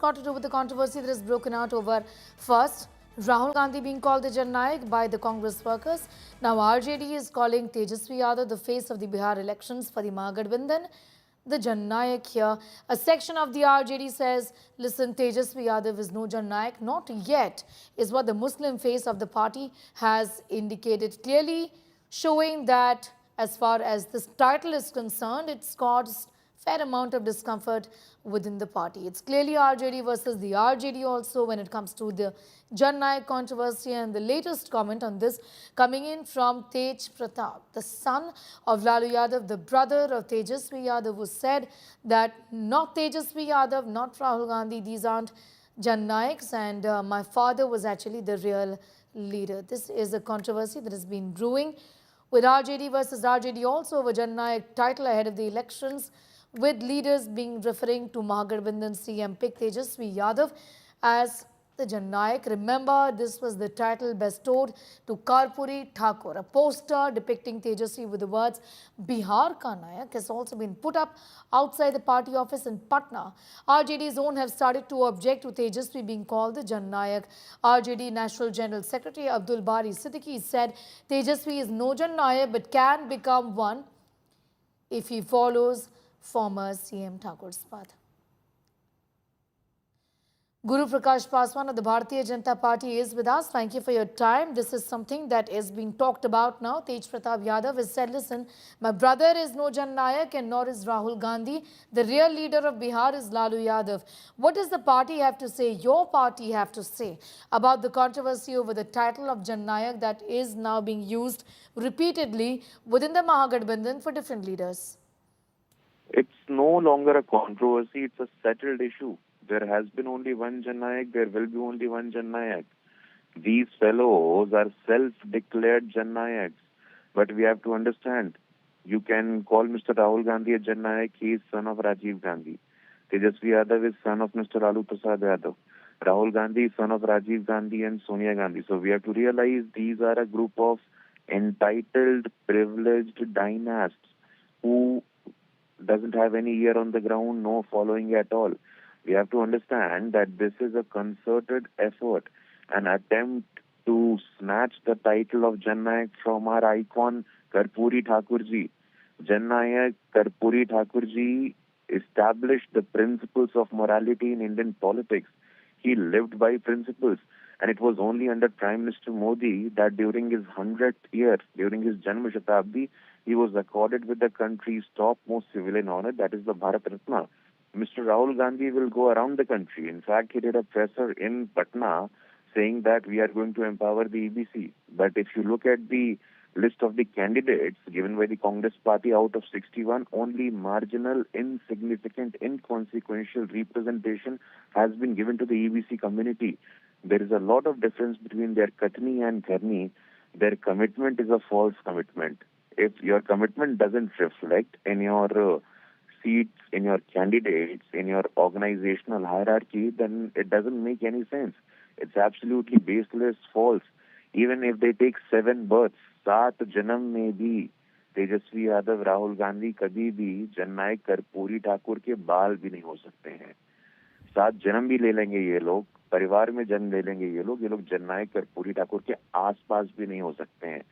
got to do with the controversy that has broken out over first Rahul Gandhi being called the Jannayak by the Congress workers. Now RJD is calling Tejaswi Yadav the face of the Bihar elections for the Mahagathbandhan. The Jannayak here. A section of the RJD says, listen, Tejaswi Yadav is no Jannayak, not yet, is what the Muslim face of the party has indicated, clearly showing that as far as this title is concerned, it's caused fair amount of discomfort within the party. It's clearly RJD versus the RJD also when it comes to the Jannayak controversy, and the latest comment on this coming in from Tej Pratap, the son of Lalu Yadav, the brother of Tejaswi Yadav, who said that not Tejaswi Yadav, not Rahul Gandhi, these aren't Jannaiks, and my father was actually the real leader. This is a controversy that has been brewing with RJD versus RJD also over Jannayak title ahead of the elections, with leaders being referring to Mahagathbandhan CM pick Tejaswi Yadav as the Jannayak. Remember, this was the title bestowed to Karpoori Thakur. A poster depicting Tejaswi with the words Bihar ka Nayak has also been put up outside the party office in Patna. RJD's own have started to object to Tejaswi being called the Jannayak. RJD National General Secretary Abdul Bari Siddiqui said Tejaswi is no Jannayak but can become one if he follows former CM Thakur's path. Guru Prakash Paswan of the Bharatiya Janata Party is with us. Thank you for your time. This is something that is being talked about now. Tej Pratap Yadav has said, listen, my brother is no Jannayak and nor is Rahul Gandhi. The real leader of Bihar is Lalu Yadav. What does the party have to say, your party have to say about the controversy over the title of Jannayak that is now being used repeatedly within the Mahagathbandhan for different leaders? It's no longer a controversy, it's a settled issue. There has been only one Jannayak, there will be only one Jannayak. These fellows are self-declared Jannayaks. But we have to understand, you can call Mr. Rahul Gandhi a Jannayak, he is son of Rajiv Gandhi. Tejaswi Yadav is son of Mr. Lalu Yadav. Rahul Gandhi is son of Rajiv Gandhi and Sonia Gandhi. So we have to realize these are a group of entitled, privileged dynasts who doesn't have any ear on the ground, no following at all. We have to understand that this is a concerted effort, an attempt to snatch the title of Jannayak from our icon Karpoori Thakurji. Jannayak Karpoori Thakurji established the principles of morality in Indian politics. He lived by principles, and it was only under Prime Minister Modi that during his 100th year, during his Janma Shatabdi, he was accorded with the country's topmost civilian honor, that is the Bharat Ratna. Mr. Rahul Gandhi will go around the country. In fact, he did a presser in Patna saying that we are going to empower the EBC. But if you look at the list of the candidates given by the Congress party, out of 61, only marginal, insignificant, inconsequential representation has been given to the EBC community. There is a lot of difference between their Katni and Karni. Their commitment is a false commitment. If your commitment doesn't reflect in your seats, in your candidates, in your organizational hierarchy, then it doesn't make any sense. It's absolutely baseless, false. Even if they take 7 births, 7 janam mein bhi Tejaswi Yadav, Rahul Gandhi kabhi bhi Jannayak Karpoori Thakur ke baal bhi nahi ho sakte hain. 7 janam bhi le lenge ye log, परिवार में जन्म ले लेंगे ये लोग जन्नायक कर्पूरी ठाकुर के आसपास भी नहीं हो सकते हैं.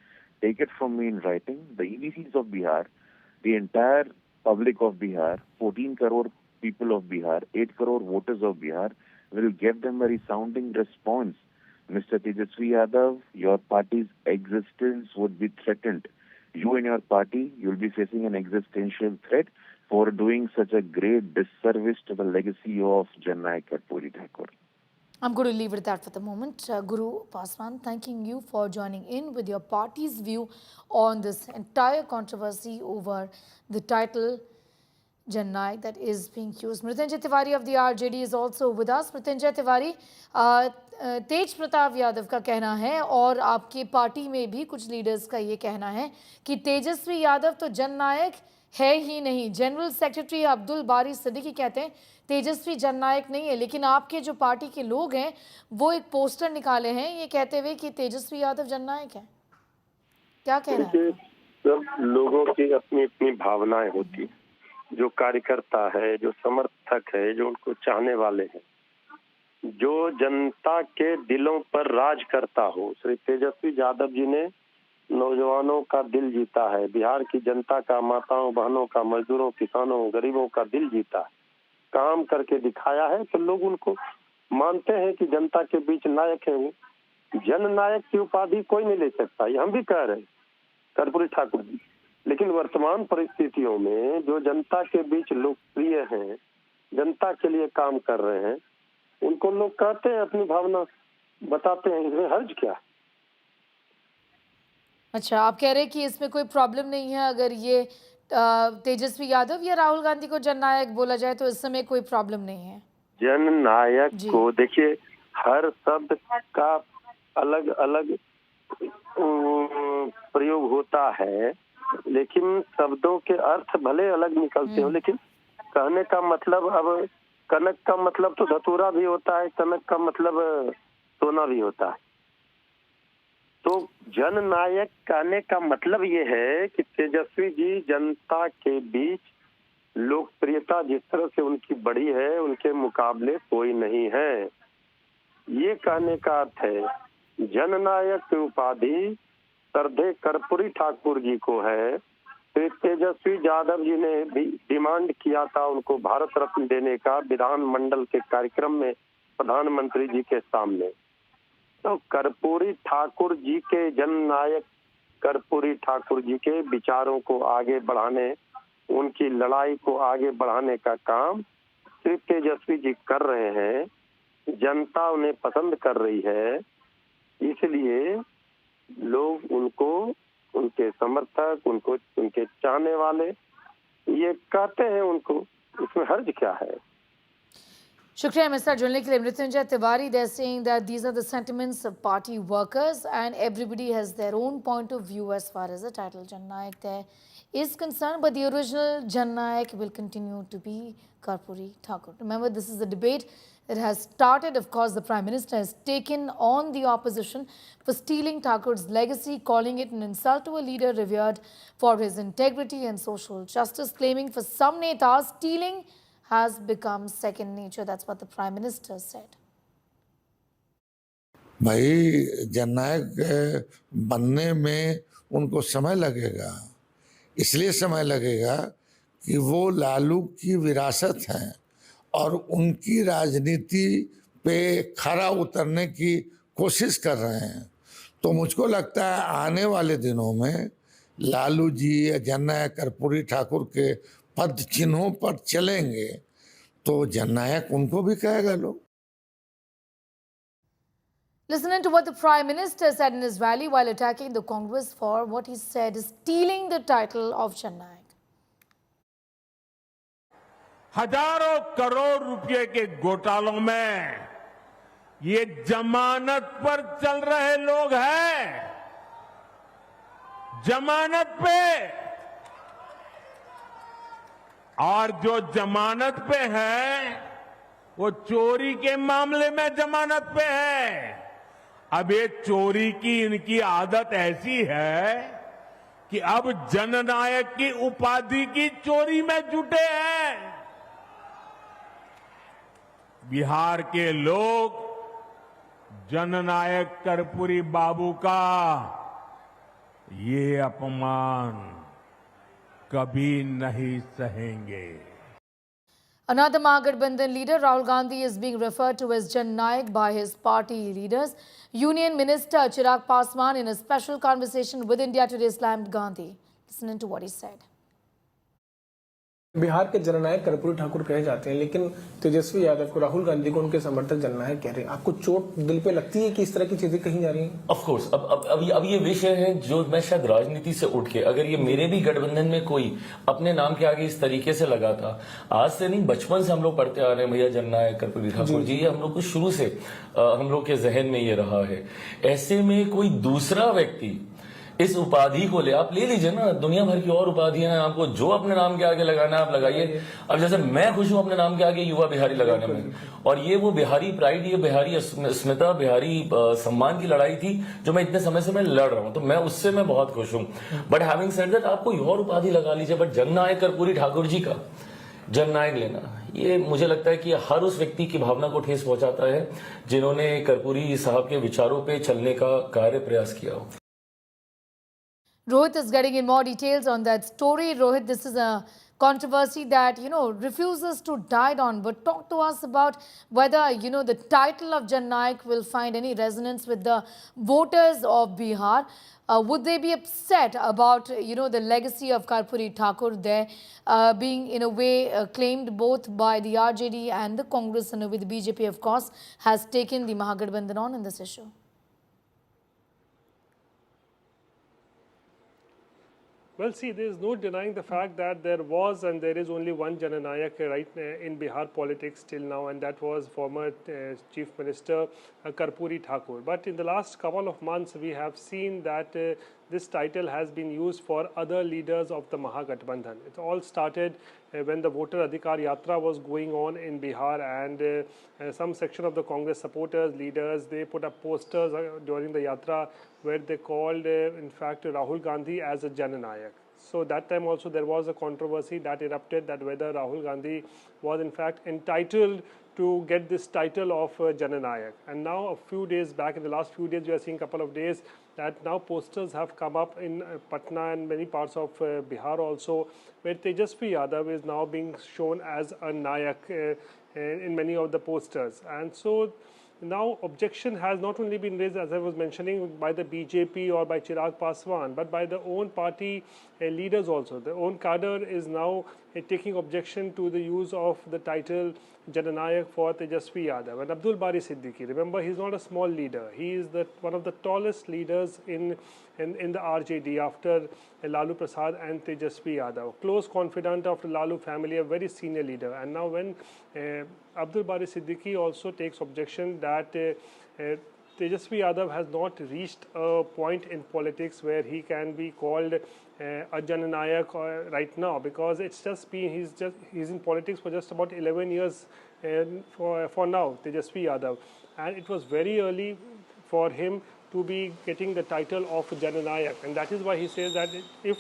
Take it from me in writing, the EBCs of Bihar, the entire public of Bihar, 14 crore people of Bihar, 8 crore voters of Bihar will give them a resounding response. Mr. Tejaswi Yadav, your party's existence would be threatened. You and your party, you'll be facing an existential threat for doing such a great disservice to the legacy of Jannayak Karpoori Thakur. I'm going to leave it at that for the moment. Guru Paswan, thanking you for joining in with your party's view on this entire controversy over the title Jannayak that is being used. Mrityunjay Tiwari of the RJD is also with us. Mrityunjay Tiwari, तेज प्रताप यादव का कहना है और आपकी party में भी कुछ leaders का ये कहना है कि तेजस्वी यादव तो जननायक है ही नहीं. जनरल सेक्रेटरी अब्दुल बारी सिद्दीकी कहते हैं तेजस्वी जननायक नहीं है, लेकिन आपके जो पार्टी के लोग हैं वो एक पोस्टर निकाले हैं ये कहते हुए कि तेजस्वी यादव जननायक है. क्या कहना है? सब लोगों की अपनी अपनी भावनाएं होती है. जो कार्यकर्ता है, जो समर्थक है, जो उनको चाहने वाले हैं, जो जनता के दिलों पर राज करता हो। श्री तेजस्वी यादव जी ने नौजवानों का दिल जीता है, बिहार की जनता का, माताओं बहनों का, मजदूरों किसानों गरीबों का दिल जीता है, काम करके दिखाया है, तो लोग उनको मानते हैं कि जनता के बीच नायक है वो। जननायक की उपाधि कोई नहीं ले सकता, ये हम भी कह रहे हैं, कर्पूरी ठाकुर जी। लेकिन वर्तमान परिस्थितियों में जो जनता के बीच लोकप्रिय हैं, जनता के लिए काम कर रहे हैं, उनको लोग कहते हैं, अपनी भावना बताते हैं, इसमें हर्ज क्या? अच्छा, आप कह रहे हैं कि इसमें कोई प्रॉब्लम नहीं है अगर ये तेजस्वी यादव या राहुल गांधी को जननायक बोला जाए, तो इस समय कोई प्रॉब्लम नहीं है। जननायक को देखिए, हर शब्द का अलग अलग प्रयोग होता है, लेकिन शब्दों के अर्थ भले अलग निकलते हो, लेकिन कहने का मतलब, अब कनक का मतलब तो धतूरा भी होता है, कनक का मतलब सोना भी होता है। तो जननायक कहने का मतलब ये है कि तेजस्वी जी जनता के बीच लोकप्रियता जिस तरह से उनकी बढ़ी है, उनके मुकाबले कोई नहीं है, ये कहने का अर्थ है। जननायक की उपाधि श्रद्धेय कर्पूरी ठाकुर जी को है। तो तेजस्वी यादव जी ने भी डिमांड किया था उनको भारत रत्न देने का विधानमंडल के कार्यक्रम में प्रधानमंत्री जी के सामने। तो कर्पूरी ठाकुर जी के, जननायक कर्पूरी ठाकुर जी के विचारों को आगे बढ़ाने, उनकी लड़ाई को आगे बढ़ाने का काम श्री तेजस्वी जी कर रहे हैं। जनता उन्हें पसंद कर रही है, इसलिए लोग उनको, उनके समर्थक, उनको, उनके चाहने वाले ये कहते हैं उनको, इसमें हर्ज क्या है? शुक्रिया मिस्टर जुड़ने के लिए। Mrityunjay Tiwari, they're saying that these are the sentiments of party workers and everybody has their own point of view as far as the title Jannayak there is concerned, but the original Jannayak will continue to be Karpoori Thakur. Remember, this is a debate that has started. Of course, the Prime Minister has taken on the opposition for stealing Thakur's legacy, calling it an insult to a leader revered for his integrity and social justice, claiming for some netas, stealing has become second nature. That's what the Prime Minister said. भाई, जननायक बनने में उनको समय लगेगा, इसलिए समय लगेगा कि वो लालू की विरासत हैं और उनकी राजनीति पे खरा उतरने की कोशिश कर रहे हैं। तो मुझको लगता है आने वाले दिनों में लालू जी या जननायक कर्पूरी ठाकुर के पद चिन्हों पर चलेंगे तो जननायक उनको भी कहेगा लोग। Listening to what the Prime Minister said in his rally while attacking the Congress for what he said is stealing the title of Jannayak. हजारों करोड़ रुपए के घोटालों में ये जमानत पर चल रहे लोग हैं, जमानत पे, और जो जमानत पे है वो चोरी के मामले में जमानत पे है। अब ये चोरी की इनकी आदत ऐसी है कि अब जननायक की उपाधि की चोरी में जुटे हैं। बिहार के लोग जननायक कर्पूरी बाबू का ये अपमान कभी नहीं सहेंगे। Another Mahagathbandhan leader, Rahul Gandhi, is being referred to as Jannayak by his party leaders. Union Minister Chirag Paswan, in a special conversation with India Today, slammed Gandhi. Listen to what he said. Bihar के जननायक कर्पूरी ठाकुर कहे जाते हैं, लेकिन तेजस्वी यादव को, राहुल गांधी को उनके समर्थक जननायक कह रहे हैं। आपको चोट दिल पे लगती है कि इस तरह की चीजें कही जा रही हैं? ऑफ कोर्स, अब ये विषय है जो मैं शायद राजनीति से उठ के, अगर ये मेरे भी गठबंधन में कोई अपने नाम के आगे इस तरीके से लगा था, आज से नहीं, बचपन से हम लोग पढ़ते आ रहे हैं भैया जननायक कर्पूरी ठाकुर जी, ये हम लोग को शुरू से हम लोग के जहन में ये रहा है। ऐसे में कोई दूसरा व्यक्ति इस उपाधि को ले, आप ले लीजिए ना, दुनिया भर की और उपाधियां हैं, आपको जो अपने नाम के आगे लगाना है आप लगाइए। अब जैसे मैं खुश हूं अपने नाम के आगे युवा बिहारी लगाने में, और ये वो बिहारी प्राइड, ये बिहारी अस्मिता, बिहारी सम्मान की लड़ाई थी जो मैं इतने समय से मैं लड़ रहा हूं, तो मैं उससे मैं बहुत खुश हूं। बट हैविंग सेड दैट, आप कोई और उपाधि लगा लीजिए, बट जननायक कर्पूरी ठाकुर जी का जननायक लेना ये मुझे लगता है कि हर उस व्यक्ति की भावना को ठेस पहुंचाता है जिन्होंने कर्पूरी साहब के विचारों पे चलने का कार्य प्रयास किया हो। Rohit is getting in more details on that story. Rohit, this is a controversy that, refuses to die on. But talk to us about whether, the title of Jannayak will find any resonance with the voters of Bihar. Would they be upset about, the legacy of Karpoori Thakur there being, in a way, claimed both by the RJD and the Congress, and with the BJP, of course, has taken the Mahagathbandhan on in this issue? Well, see, there is no denying the fact that there was and there is only one Jannayak right in Bihar politics till now, and that was former Chief Minister Karpoori Thakur. But in the last couple of months, we have seen that this title has been used for other leaders of the Mahagathbandhan. It all started when the voter Adhikar Yatra was going on in Bihar, and some section of the Congress supporters, leaders, they put up posters during the Yatra where they called, in fact, Rahul Gandhi as a Jannayak. So that time also there was a controversy that erupted that whether Rahul Gandhi was in fact entitled to get this title of Jannayak. And now a few days back, in the last few days, we are seeing a couple of days that now posters have come up in Patna and many parts of Bihar also, where Tejaswi Yadav is now being shown as a Nayak in many of the posters. And so now objection has not only been raised, as I was mentioning, by the BJP or by Chirag Paswan, but by the own party leaders also. The own cadre is now taking objection to the use of the title Jannayak for Tejashwi Yadav. And Abdul Bari Siddiqui, remember, he's not a small leader. He is one of the tallest leaders in the RJD after Lalu Prasad and Tejaswi Yadav. Close confidant of the Lalu family, a very senior leader. And now when Abdul Bari Siddiqui also takes objection that Tejaswi Yadav has not reached a point in politics where he can be called a Jannayak right now, because it's just been he's in politics for just about 11 years for now, Tejaswi Yadav, and it was very early for him to be getting the title of Jannayak, and that is why he says that if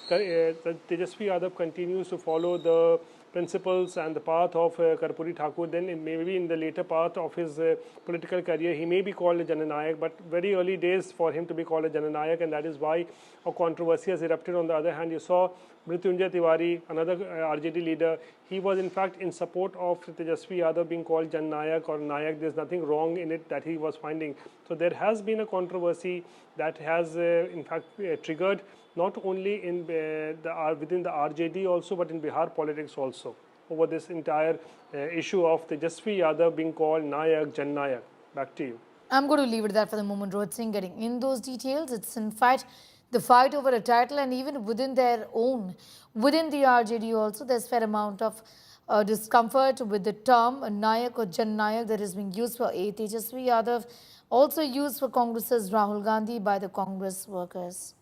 Tejaswi Yadav continues to follow the principles and the path of Karpoori Thakur, then maybe in the later part of his political career, he may be called a Jannayak, but very early days for him to be called a Jannayak, and that is why a controversy has erupted. On the other hand, you saw Mrityunjay Tiwari, another RJD leader, he was in fact in support of Tejaswi Yadav being called Jannayak or Nayak. There's nothing wrong in it that he was finding. So there has been a controversy that has in fact triggered not only in within the RJD also, but in Bihar politics also, over this entire issue of Tejaswi Yadav being called Nayak, Jannayak. Back to you. I'm going to leave it there for the moment. Rohit Singh getting in those details. It's in fact the fight over a title, and even within the RJD also, there's fair amount of discomfort with the term Nayak or Jannayak that is being used for Tejaswi Yadav, also used for Congress's Rahul Gandhi by the Congress workers.